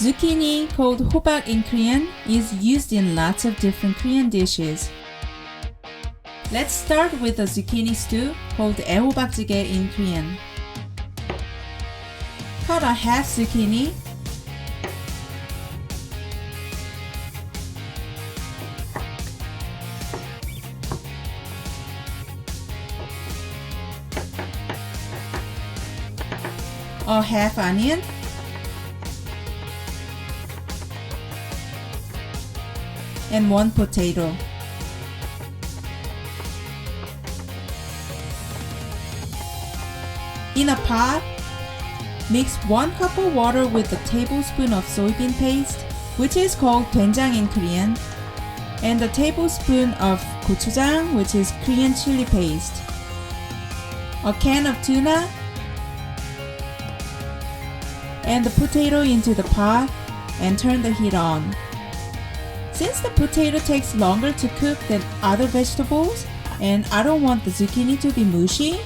Zucchini, called Hobak in Korean, is used in lots of different Korean dishes. Let's start with a zucchini stew called Aehobak Jjigae in Korean. Cut a half zucchini. A half onion. And 1 potato. In a pot, mix 1 cup of water with a tablespoon of soybean paste, which is called doenjang in Korean, and a tablespoon of gochujang, which is Korean chili paste, a can of tuna, and the potato into the pot and turn the heat on. Since the potato takes longer to cook than other vegetables, and I don't want the zucchini to be mushy,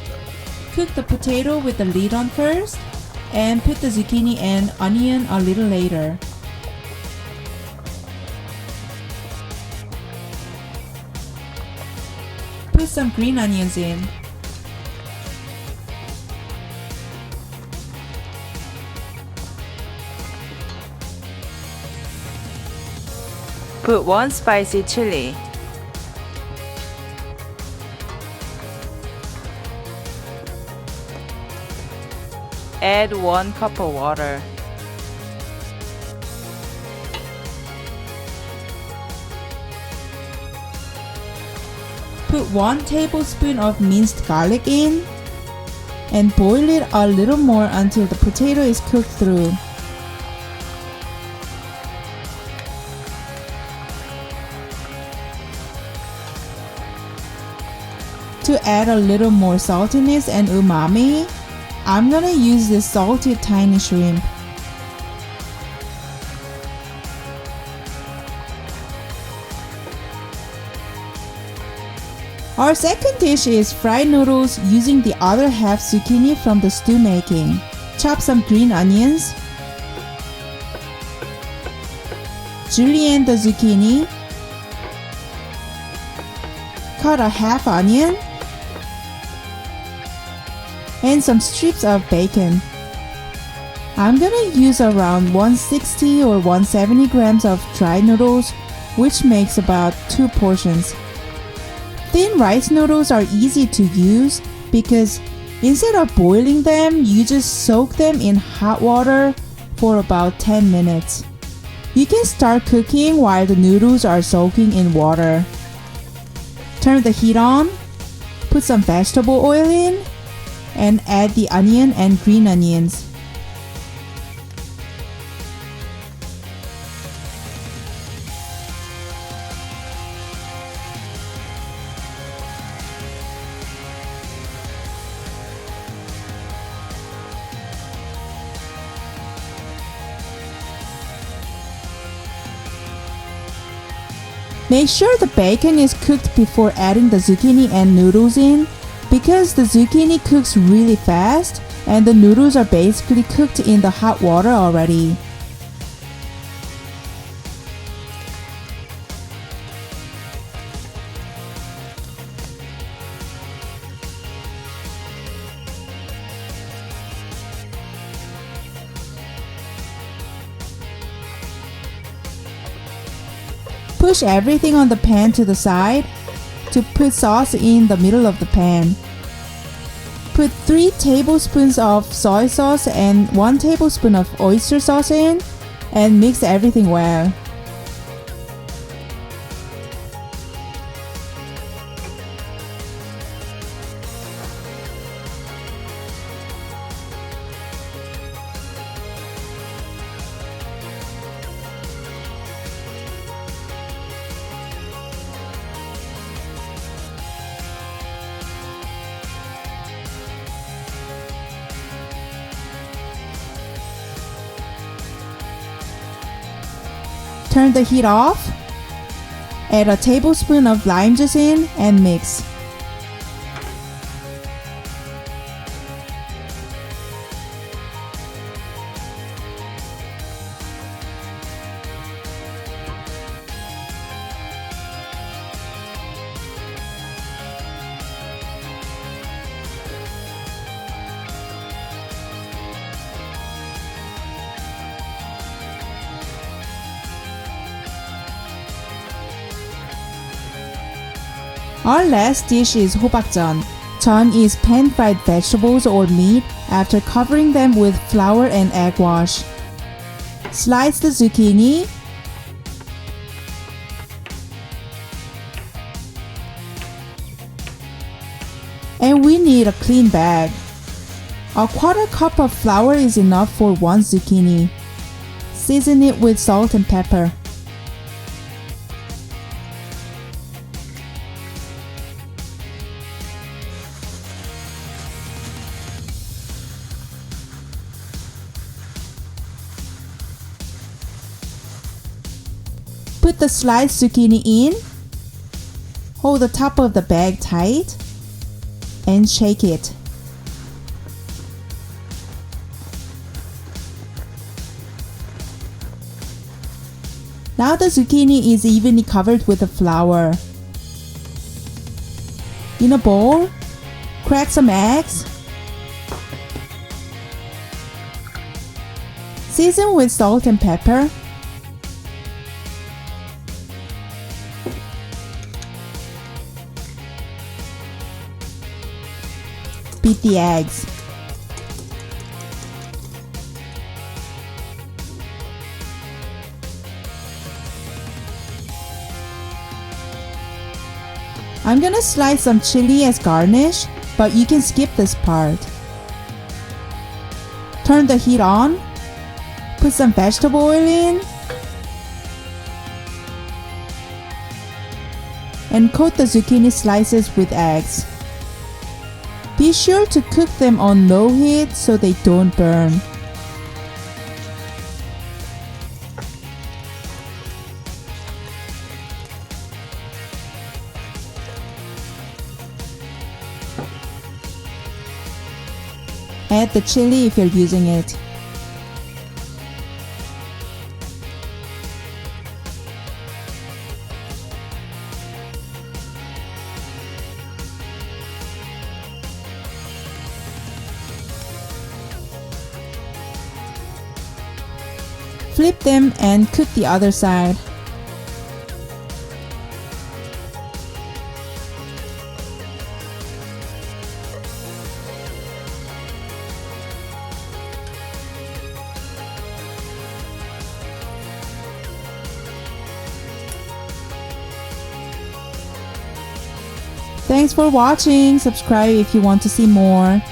cook the potato with the lid on first, and put the zucchini and onion a little later. Put some green onions in. Put 1 spicy chili. Add 1 cup of water. Put 1 tablespoon of minced garlic in and boil it a little more until the potato is cooked through. To add a little more saltiness and umami, I'm gonna use this salted tiny shrimp. Our second dish is fried noodles using the other half zucchini from the stew making. Chop some green onions, julienne the zucchini, cut a half onion, and some strips of bacon. I'm gonna use around 160 or 170 grams of dried noodles, which makes about 2 portions. Thin rice noodles are easy to use because instead of boiling them, you just soak them in hot water for about 10 minutes. You can start cooking while the noodles are soaking in water. Turn the heat on, put some vegetable oil in, and add the onion and green onions. Make sure the bacon is cooked before adding the zucchini and noodles in, because the zucchini cooks really fast and the noodles are basically cooked in the hot water already. Push everything on the pan to the side to put sauce in the middle of the pan. Put 3 tablespoons of soy sauce and 1 tablespoon of oyster sauce in and mix everything well. Turn the heat off, add a tablespoon of lime juice in and mix. Our last dish is Hobak Jeon. Jeon is pan-fried vegetables or meat after covering them with flour and egg wash. Slice the zucchini. And we need a clean bag. A quarter cup of flour is enough for 1 zucchini. Season it with salt and pepper. Put the sliced zucchini in. Hold the top of the bag tight and shake it. Now the zucchini is evenly covered with the flour. In a bowl, crack some eggs. Season with salt and pepper. Beat the eggs. I'm gonna slice some chili as garnish, but you can skip this part. Turn the heat on. Put some vegetable oil in. And coat the zucchini slices with eggs. Be sure to cook them on low heat so they don't burn. Add the chili if you're using it. Flip them and cook the other side. Thanks for watching. Subscribe if you want to see more.